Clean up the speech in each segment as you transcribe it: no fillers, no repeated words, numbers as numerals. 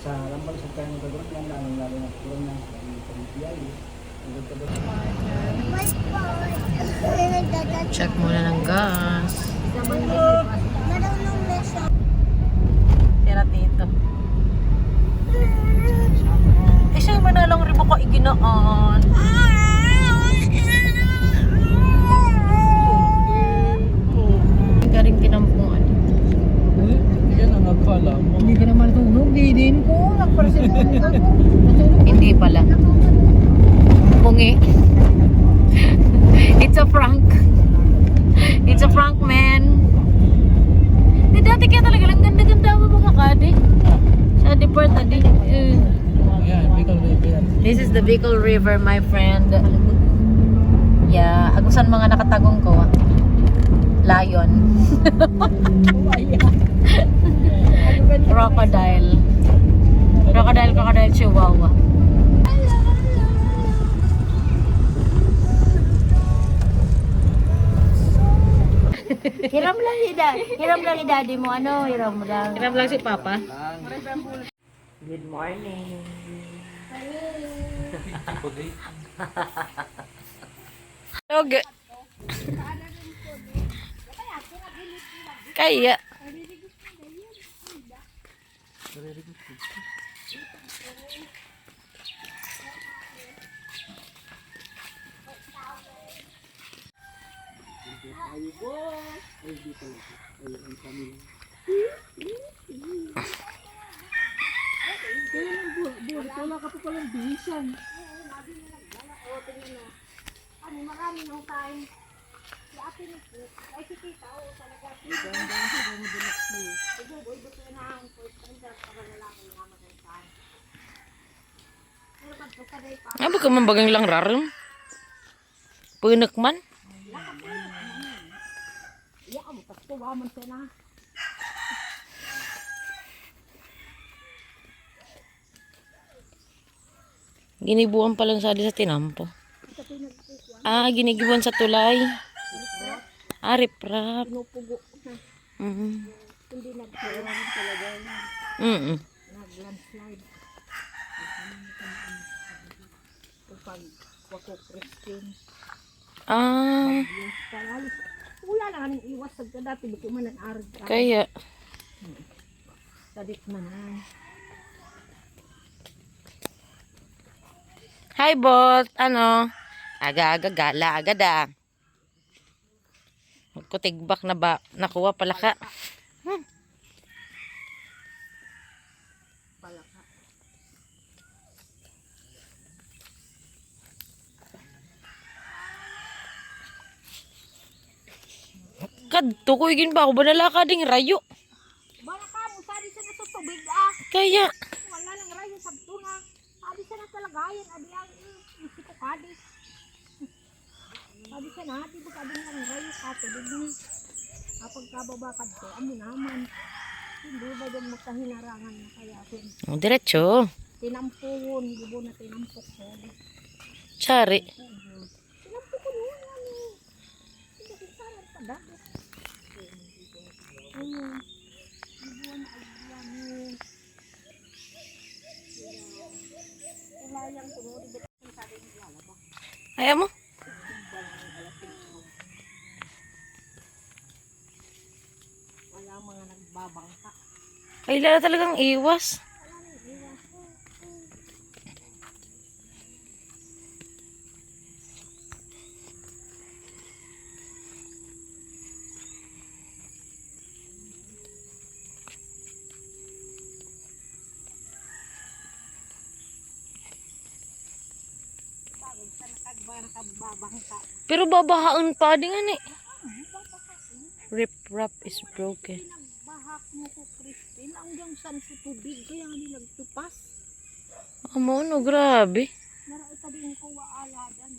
sa lambang sa kanya gagawin lang lalo na kurang na pagpipiyay. Check muna ng gas. Tira dito. Eh siya yung manalang ribo ko iginaan. Garing kinampuan. Yan ang akala mo. Hindi ka naman tulog, di din ko. Nagparasyon ako. Hindi pala. Bungi. It's a prank. It's a prank, man. Di dati kaya talaga lang ganda-ganda mo mga kadi. Sa deport na di. Yan, Bicol River. This is the Bicol River, my friend. Yeah, agusan mga nakatagong ko. Lion. Crocodile. Crocodile, chihuahua. Hiram lang ni daddy mo. Ano, hiram lang. Hiram lang si Papa. Good morning. Okay. Kaya. Wala ka pa palang bisan. Ano, marami ng time. Si ate na po. Ay, si tita, oo, talaga. Buto na ang first time sa paglalaki ng amagasan. Pero pag pagkaday pa, Ano ka man bagang lang rarum? Punak man? iya ka mo, pagtuwa man siya na. Ginibuan pa lang sa tinampo. Ah, ginigibuan sa tulay. Ah, riprap. Pinupugo na. Hindi nagkaroon talaga. Nag-landslide. Pag wako Christine. Ah, Paralis. Wala na kaning iwas sa dati. Buti man ang arag ka. kaya. Sadit man na. Hi, bot. Ano? Aga-aga, gala, agad ah. Magkutigbak na ba? Nakuha pala ka. Palaka. Kadto ko igin ba ako ba nalaka ding rayo? Bala ka mo, sadi siya na sa tubig ah. Kaya. Wala lang rayo sa na. Sadi siya na talagayan. Adi ang isi ko kadi. Sadi siya na, di ba kadi lang rayo kato. Di kapag kababa kadto, amo naman. Hindi ba doon magkahinarangan na kaya atin. Oh, diretso. Tinampuhon, di ba na tinampok ko. Tsari. Tinampok ko noon yan eh. Hindi ko sana padago. Ayun. Ibuan na agbuan eh. Ulayang tunod. Di ba sabi ng lalabak? Ayaw mo? Wala mga nagbabangka. Ay, lala talagang iwas. Wala nang iwas. Pagod sa nakagbabangka. Pero babahaan pa din nga eh. Rip wrap is broken. Bahak mo ko, Christine. Ang diyang san sa tubig. Kaya hindi nagtupas. Amo, no, grabe. Naray pa din ko waala dyan.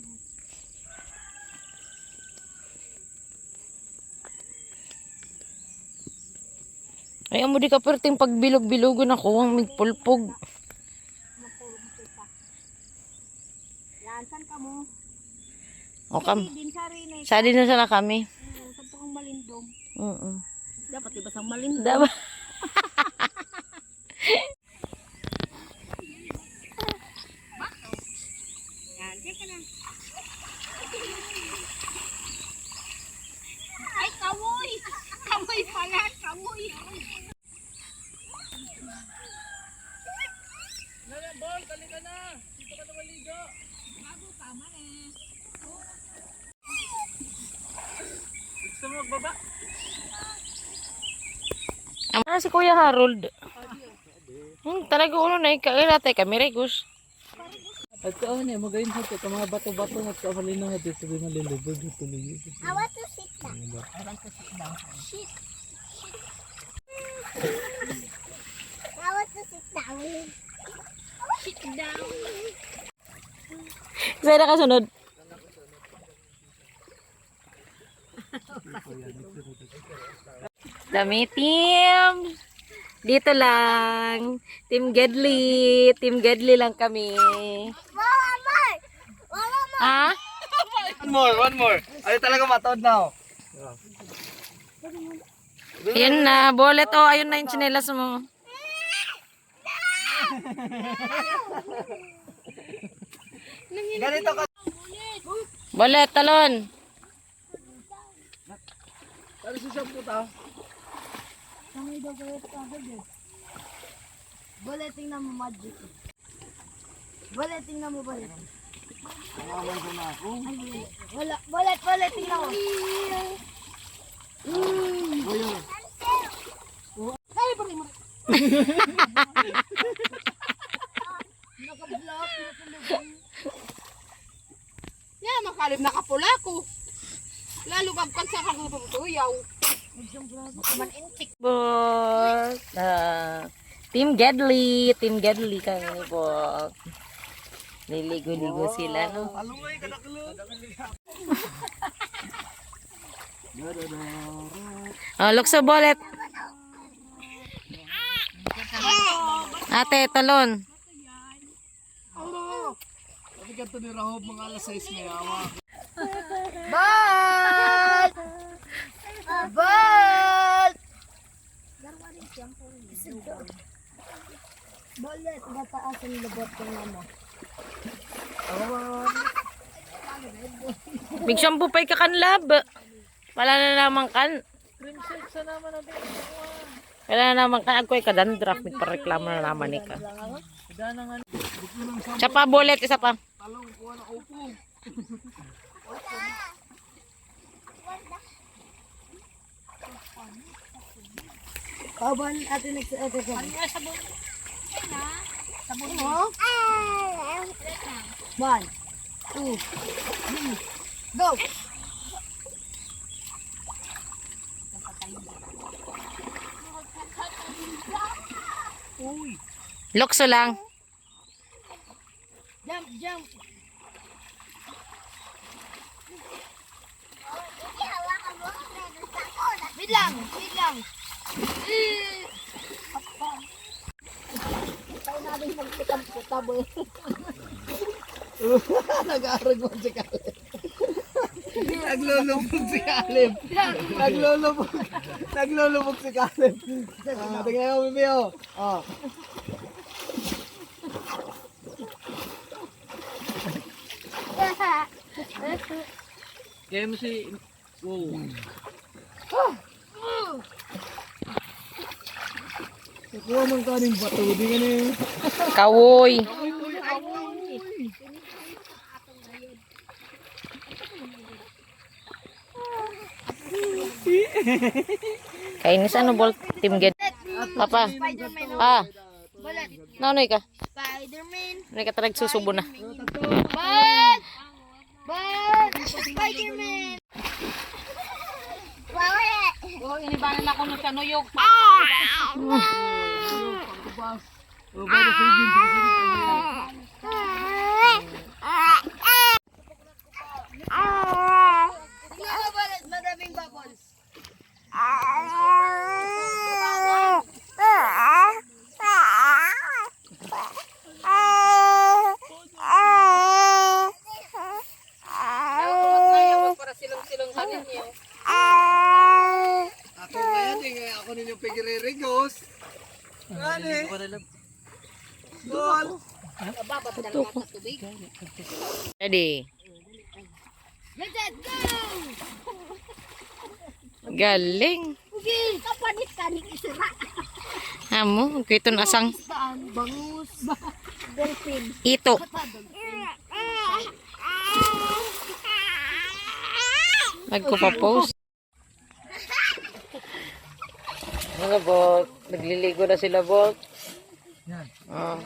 Ay, amo di ka perting pagbilog-bilogon ako ang migpulpog. Mapuro mo kita. Yan, saan ka mo? O kam. Din sa rin eh. Sa din na sana kami. Sa tukang malindong. Oo. Dapat iba sang malindong. Dapat. Ah, si Kuya Harold. Talaga ulo na ikailate kami regos. At saan niya, magayon sa ito, mga bato-bato at kamalin na natin, sabi malilubog ito tuloy. I want to sit down. I want to sit down. Shit. I want to sit down. Sit down. Sa'yo na kasunod. Dami team. Dito lang. Team Gedli. Team Gedli lang kami. Ha? One more. Ay talaga matod na. Yan na. Bullet. Oh, ayun na yung tsinelas mo. Ganito ka. Bullet, talon. Ano si Shampoo ta? Bale, tingnan mo magic. Bale, tingnan mo bale. Nawalan ko na ako. Bale, tingnan mo. Buyo. Ay, bari mo. Naka-block, naka-block. Yan, makalib nakapula ko. Lalo kagkan sa kagulutuyaw. Bok. Team Gedli. Team Gedli kami ni Bok. Liligo-ligo sila, no? Alungay ka nakulog. Oh, lukso bullet. Ate, talon. Kasi ganito ni Rahob mga alas 6 may awa. Bal! Bal! Bolet, mataas ang labot ng mama. Big shampoo pa'y kakanlab. Wala na naman kan. Wala na naman kan. Ako'y kadandraf. May pareklamo na naman ni ka. Isa pa, bullet. Isa pa. Talong, kuha na upo. Kaban, ate nagsasabi. Sabon mo? 1, 2, 3, go! Lukso lang. Jump, jump! Wait lang, wait lang. Tayo natin magsikamputabol. Nag-aarag mo si Kaleb. Naglulubog si Kaleb. Naglulubog si Kaleb. Tingnan mo, Mimeo. Oh. Kaya mo si... Wow. Kuha mong kanin bato. Di ka na yun. Kawoy. Kainis ano bol team Ged. Papa. Ah. Nanoy ka? Spider-Man! May katarag susubo na. Bad! Bad! Spider-Man! Oh, inibanan ako ng kanuyog. Oh, para sa inyo. Tingnan mo ba, madaming bubbles. Para silong-silonghanin niyo. Ako kaya din, ako ninyong pigire-regos. Gani. Bol. Babat na lang sa tubig. Ready. Let's go! Galing. Okay, kapanit ka ni isira. Amo, kito na asang Saan? Bangus. Delphin. ito. Delphin. Magpo-post. Ano, Bolt? Nagliligo na sila, Bolt. Yan. Ah.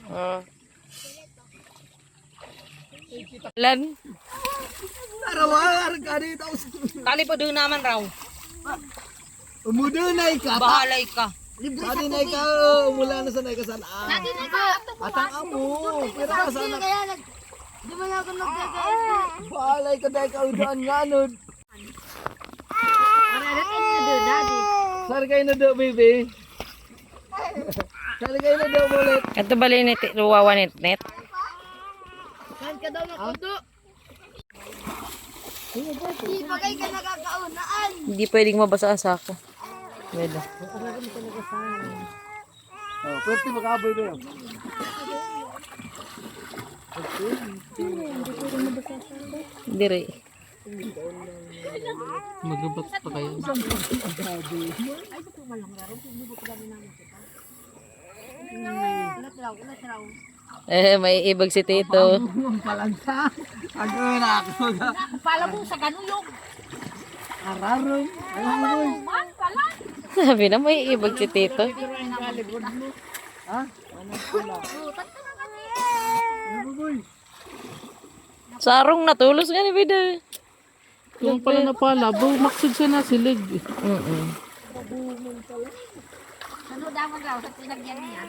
Ah. Lan? Tarawar ka dito. Tali pa doon naman raw. Umudunay ka. Bahalay ka. Pati na ikaw. Umula na sanay ka sa laan. Atang amo. Pero ka sana. Di ba ako nagkakait? Balay ka dahil ka udaan nga nun. Mararating na doon, daddy. Sari kayo na do, baby. Sari kayo na do, ulit. Ito bali ni Ruwawa net. Saan ka daw nakudo? Di ba kayo ka nakakaunaan? Hindi pwedeng mabasa sa ako. Pwede. Oh, pwede makaboy na yun. Dire. Magabat pa kayo. Ulat raw. May ibag si Tito. Palanta. Ako na ako. Pala mo sa ganuyog. Araroy. Araroy. Sabi na may ibag si Tito. Ha? Sarong natulos nga ni Bida. Kung pala na pala, bumaksig siya na silig. Mm-mm. Ano daw raw sa pinagyan niya?